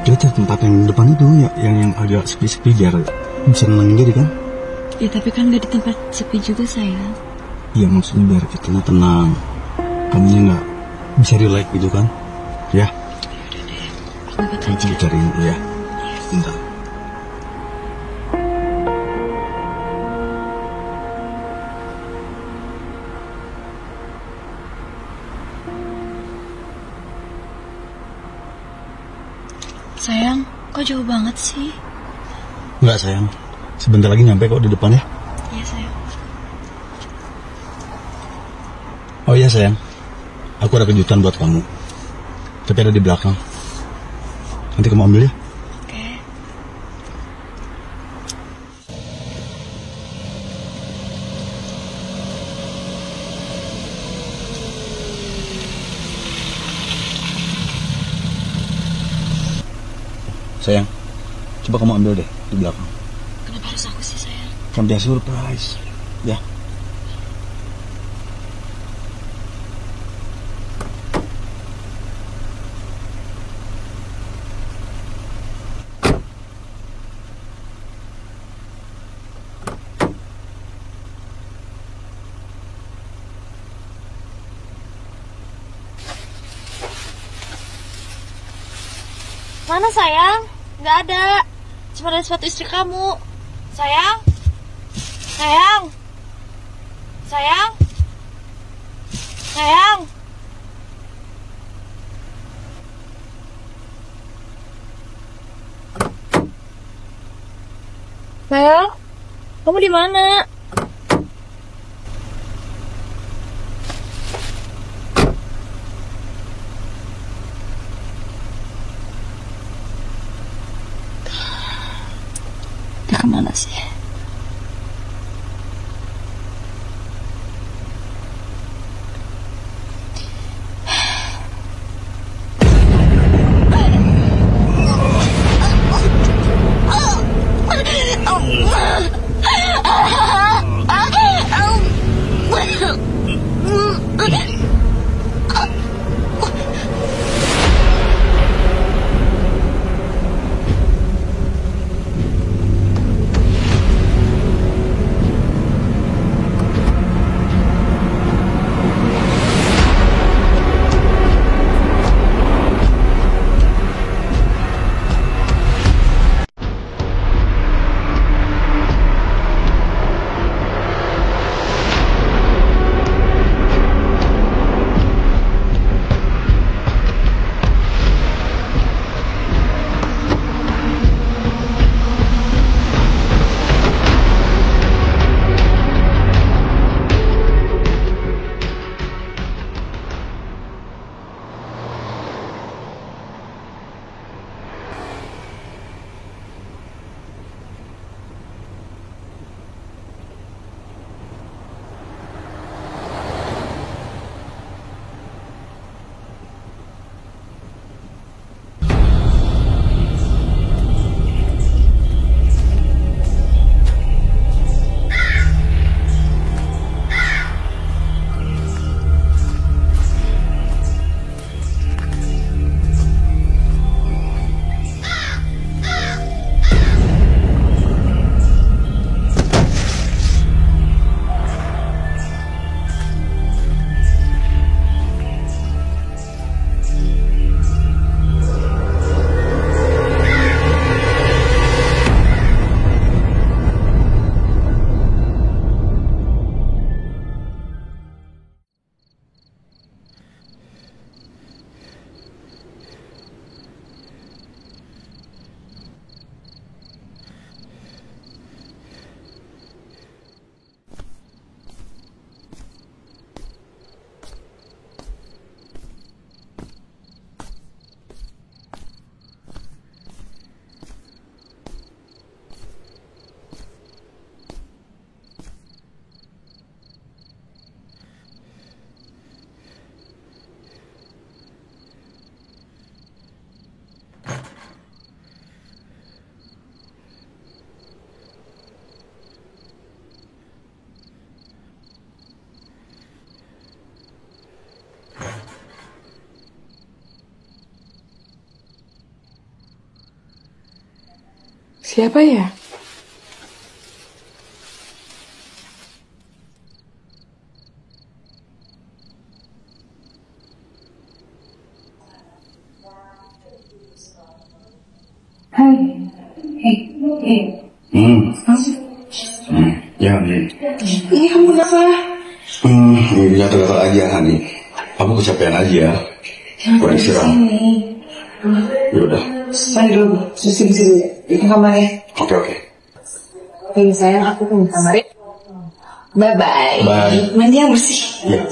Kita cari tempat yang di depan itu ya, yang agak sepi-sepi biar bisa nenangin diri kan? Ya tapi kan gak di tempat sepi juga sayang. Iya, maksudnya biar kita tenang. Kamunya nggak bisa relax gitu kan? Ya. Aku ikut aja. Kita cariin dulu ya. Bentar. Sayang, kok jauh banget sih? Nggak sayang, sebentar lagi nyampe kok di depan ya. Iya sayang. Oh iya sayang, aku ada kejutan buat kamu. Tapi ada di belakang. Nanti kamu ambil ya. Oke. Sayang, coba kamu ambil deh di belakang. Kenapa harus aku sih sayang? Kan dia surprise. Ya. Mana sayang? Nggak ada. Cuma ada sepatu istri kamu. Sayang? Sayang? Sayang? Mel, kamu di mana? Dia kemana sih? Siapa ya? Hai. Ya, nih. Ini kamu kenapa? Ini gatal-gatal aja, nih. Aku kecapean aja. Kurang istirahat. Yaudah. Mari dulu, bersih-bersih dulu. Di kamar ya. Oke. Oke, sayang, aku ke kamar ya. Bye-bye. Bye. Mandi yang bersih. Ya.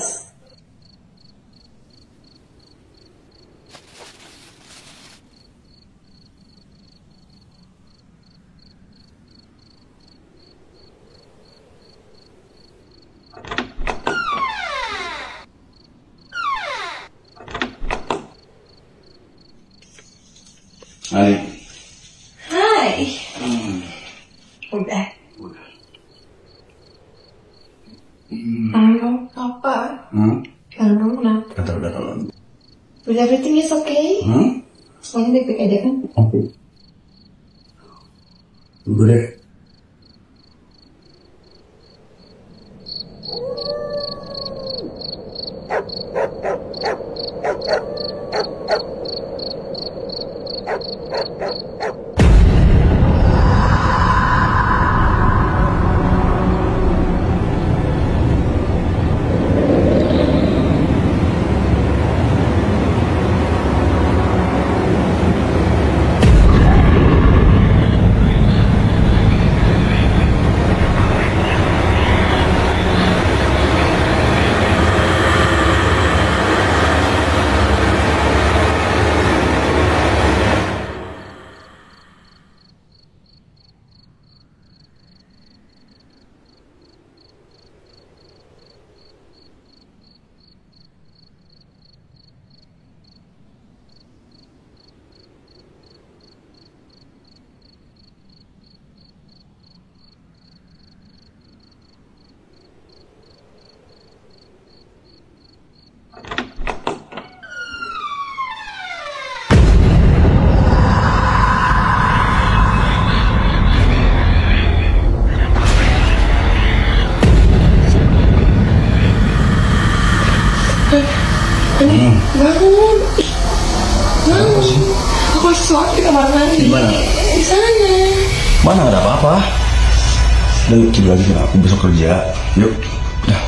Hai. Hai. Udah. Halo, apa? Halo, kenapa? Gatal-gatal. Udah, everything is okay? Semuanya baik-baik aja kan? Oke. Tunggu deh. Bangun. Bangun. Aku harus sholat di kamar mandi. Di mana? Di sana. Mana ada apa-apa? Udah yuk tidur lagi, aku besok kerja. Yuk. Udah.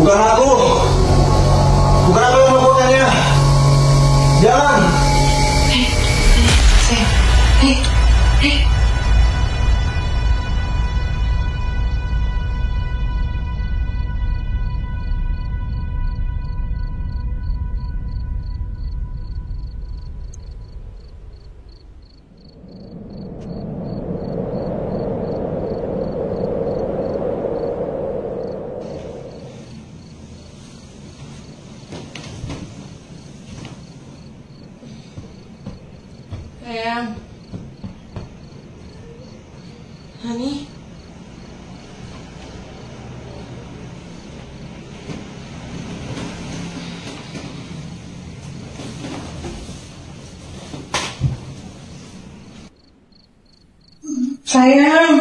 Bukan aku. Bukan aku yang melakukannya. Jangan. Sayang. Hani. Sayang.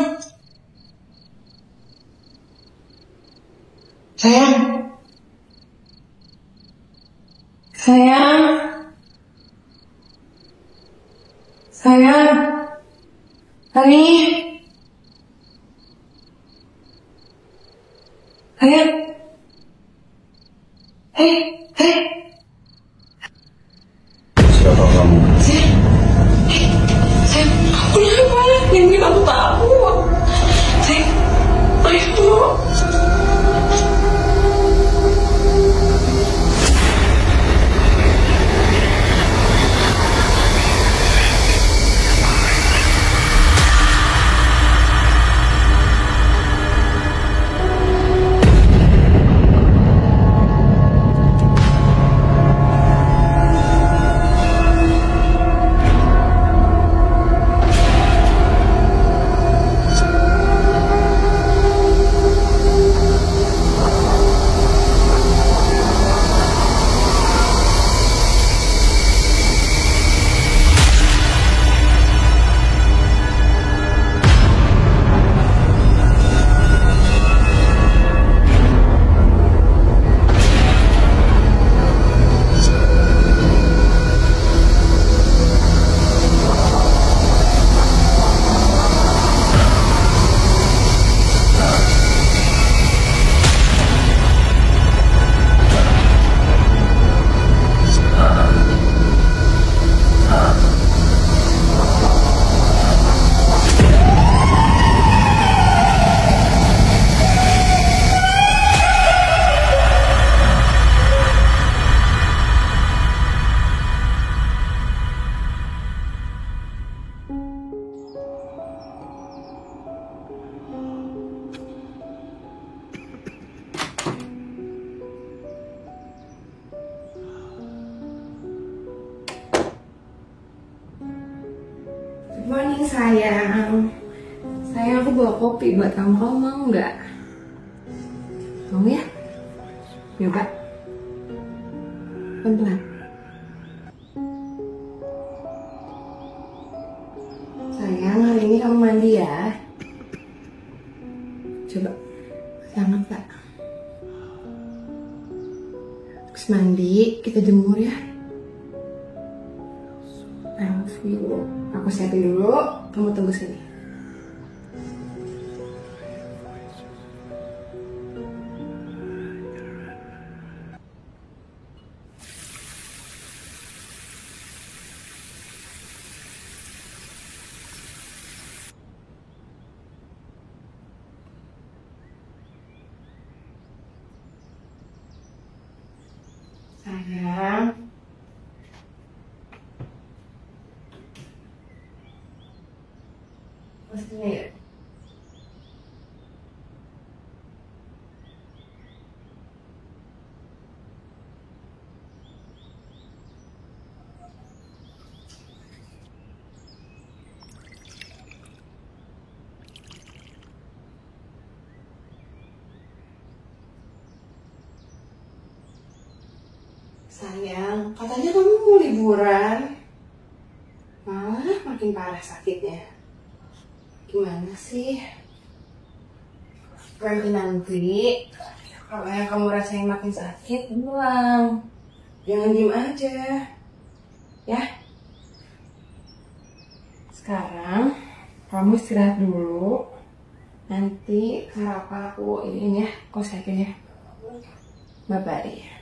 Sayang. Sayang. Sayang. Hani. Sayang. Siapa kamu? Sayang, aku kenapa? Yang bikin aku takut. Sayang, ayo. Good morning sayang. Sayang, aku bawa kopi buat kamu. Kamu mau nggak? Mau ya? Coba. Pelan-pelan. Sayang, hari ini kamu mandi ya. Coba. Sangat Pak. Terus mandi, kita jemur ya. I love you. Aku siapin dulu, kamu tunggu sini. Sayang. Maksudnya ya? Sayang, katanya kamu mau liburan. Malah makin parah sakitnya. Gimana sih? Nanti kalau yang kamu rasain makin sakit, bilang. Jangan diem aja. Ya? Sekarang kamu istirahat dulu. Nanti sarapan aku ini ya, kau sehatin ya. Bye-bye.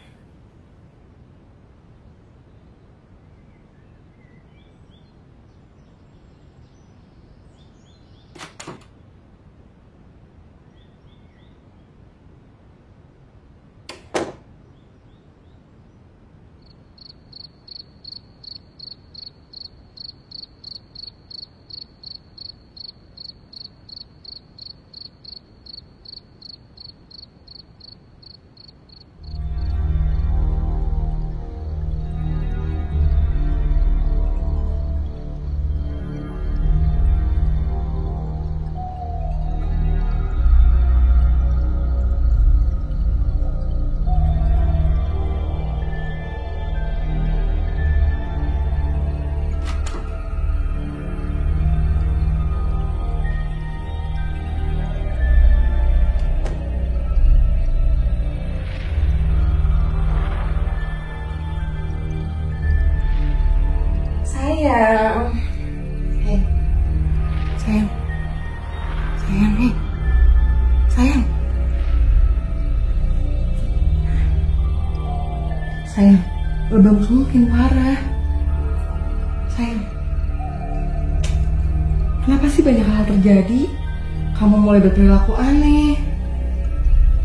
Sayang. Hei. Sayang. Sayang, hei. Sayang. Sayang, lebam kamu makin parah. Sayang. Kenapa sih banyak hal terjadi? Kamu mulai berperilaku aneh.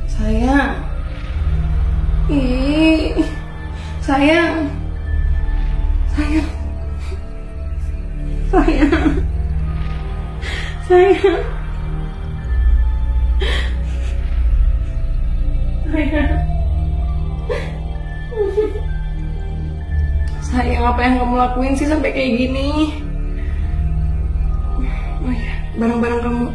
Sayang. Ih. Sayang. Sayang. Sayang. Sayang. Sayang. Sayang, apa yang kamu lakuin sih sampai kayak gini? Oh ya, barang-barang kamu.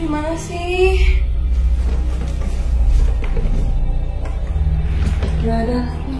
Gimana sih? Gak ada lagi.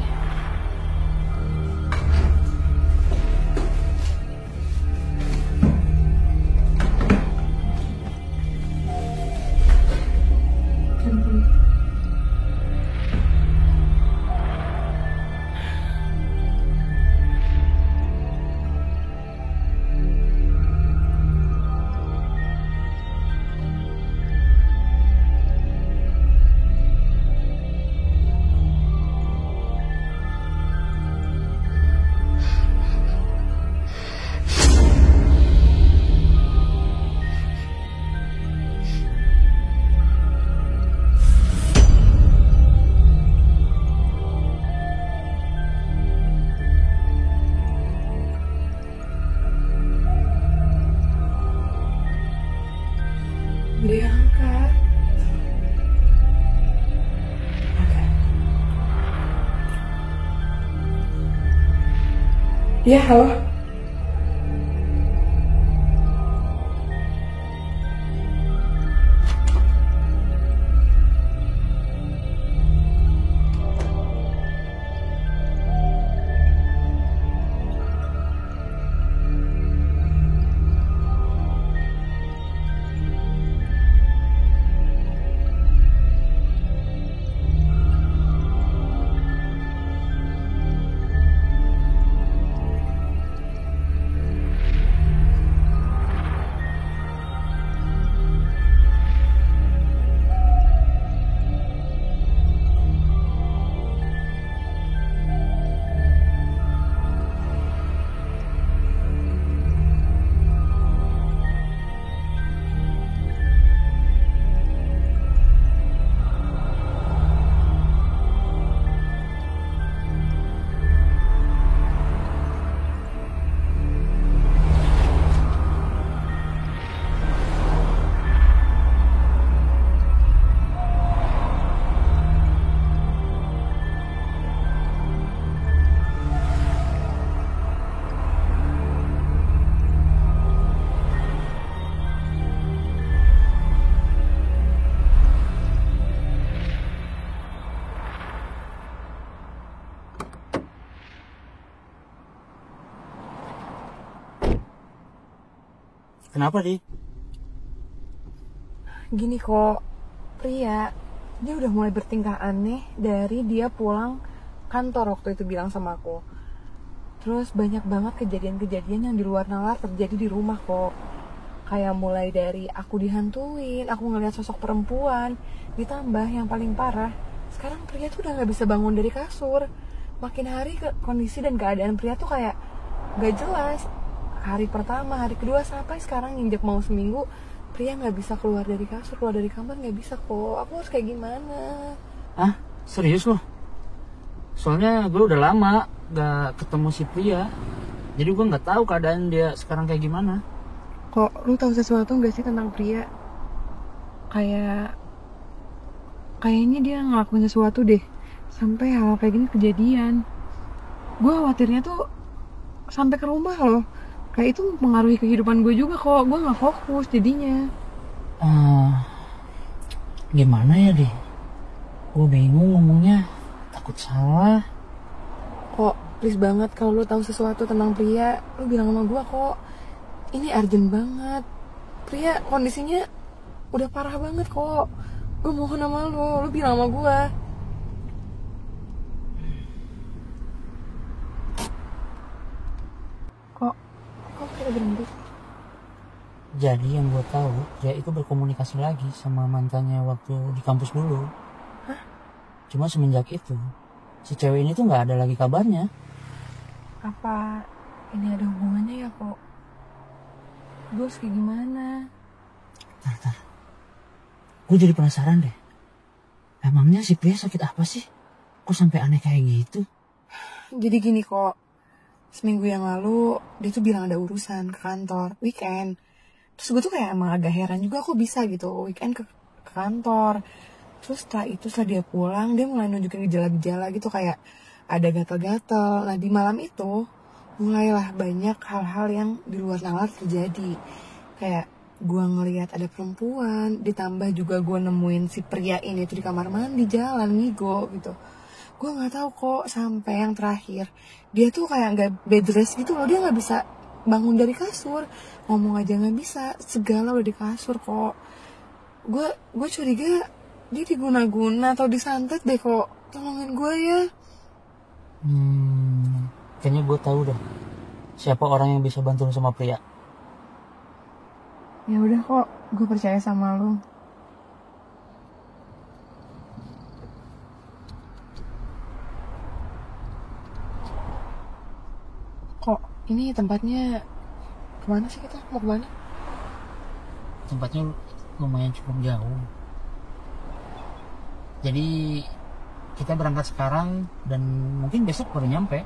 Dia angkat. Oke. Ya, halo. Kenapa, Di? Gini kok, Pria, dia udah mulai bertingkah aneh dari dia pulang kantor waktu itu bilang sama aku. Terus banyak banget kejadian-kejadian yang di luar nalar terjadi di rumah kok. Kayak mulai dari aku dihantuin, aku ngeliat sosok perempuan, ditambah yang paling parah, sekarang Pria tuh udah gak bisa bangun dari kasur. Makin hari kondisi dan keadaan Pria tuh kayak gak jelas. Hari pertama, hari kedua, sampai sekarang nginjak mau seminggu, Pria gak bisa keluar dari kasur, keluar dari kamar gak bisa kok. Aku harus kayak gimana? Ah, serius loh? Soalnya gue udah lama gak ketemu si Pria, jadi gue gak tahu keadaan dia sekarang kayak gimana. Kok lu tahu sesuatu gak sih tentang Pria? Kayaknya dia ngelakuin sesuatu deh, sampai hal kayak gini kejadian. Gue khawatirnya tuh sampai ke rumah loh. Kayak itu mempengaruhi kehidupan gue juga kok. Gue gak fokus jadinya. Gimana ya deh? Gue bingung ngomongnya, takut salah. Kok please banget kalau lu tahu sesuatu tentang Pria, lu bilang sama gue kok. Ini urgent banget. Pria kondisinya udah parah banget kok. Gue mohon sama lu bilang sama gue. Kok kita berhenti? Jadi yang gue tahu, dia itu berkomunikasi lagi sama mantannya waktu di kampus dulu. Hah? Cuma semenjak itu, si cewek ini tuh gak ada lagi kabarnya. Apa ini ada hubungannya ya kok? Gue harus kayak gimana? Tar. Gue jadi penasaran deh. Emangnya si Pria sakit apa sih? Kok sampai aneh kayak gitu? Jadi gini kok. Seminggu yang lalu dia tuh bilang ada urusan ke kantor weekend. Terus gue tuh kayak emang agak heran juga kok bisa gitu weekend ke kantor. Terus setelah dia pulang, dia mulai nunjukin gejala-gejala gitu kayak ada gatal-gatal. Nah di malam itu mulailah banyak hal-hal yang di luar nalar terjadi. Kayak gue ngelihat ada perempuan, ditambah juga gue nemuin si Pria ini tuh di kamar mandi jalan ngigo gitu. Gue nggak tahu kok sampai yang terakhir dia tuh kayak nggak bed rest gitu loh. Dia nggak bisa bangun dari kasur, ngomong aja nggak bisa, segala udah di kasur kok. Gue curiga dia diguna-guna atau disantet deh kok. Tolongin gue ya. Kayaknya gue tahu deh siapa orang yang bisa bantuin sama Pria. Ya udah kok, gue percaya sama lu. Kok ini tempatnya kemana sih kita? Mau kemana? Tempatnya lumayan cukup jauh. Jadi kita berangkat sekarang dan mungkin besok baru nyampe.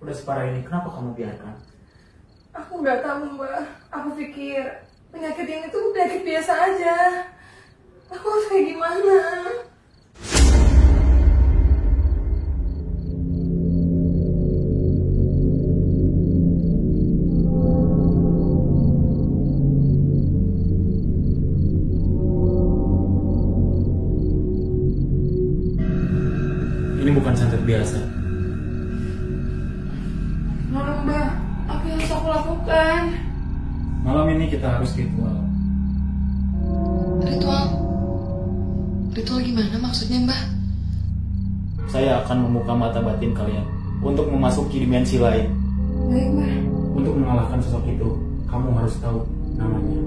Udah separah ini, kenapa kamu biarkan? Aku nggak tahu mbak. Aku pikir penyakit ini tuh penyakit biasa aja. Aku harus kayak gimana? Ini bukan santet biasa. Mbak, apa yang harus aku lakukan? Malam ini kita harus ritual. Ritual gimana maksudnya mbak? Saya akan membuka mata batin kalian untuk memasuki dimensi lain. Baik mbak. Untuk mengalahkan sosok itu, kamu harus tahu namanya.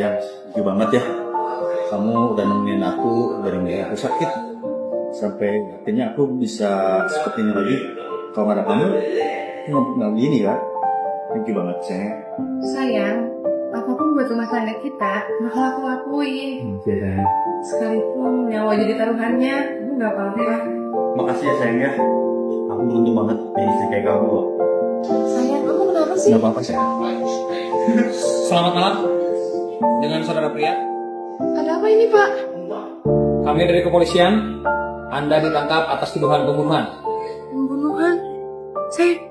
sayang, thank you banget ya. Kamu udah nemenin aku dari aku sakit sampai akhirnya aku bisa seperti ini lagi. Kalau nggak ada kamu, nggak gini kan? Thank you banget sayang. Sayang, apapun buat rumah tangga kita bakal aku lakuin. Iya. Sekalipun nyawa jadi taruhannya, aku nggak apa-apa. Makasih ya sayang ya. Aku beruntung banget punya istri kayak kamu loh. Sayang, kamu kenapa sih? Nggak apa-apa sayang. Selamat malam dengan saudara pria. Ada apa ini, Pak? Kami dari kepolisian. Anda ditangkap atas tuduhan pembunuhan. Pembunuhan? Sayang,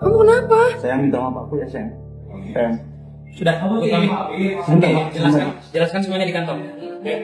kamu kenapa? Sayang minta maaf aku ya sayang. Sayang. Sudah, ikut kami. Jelaskan semuanya di kantor. Oke.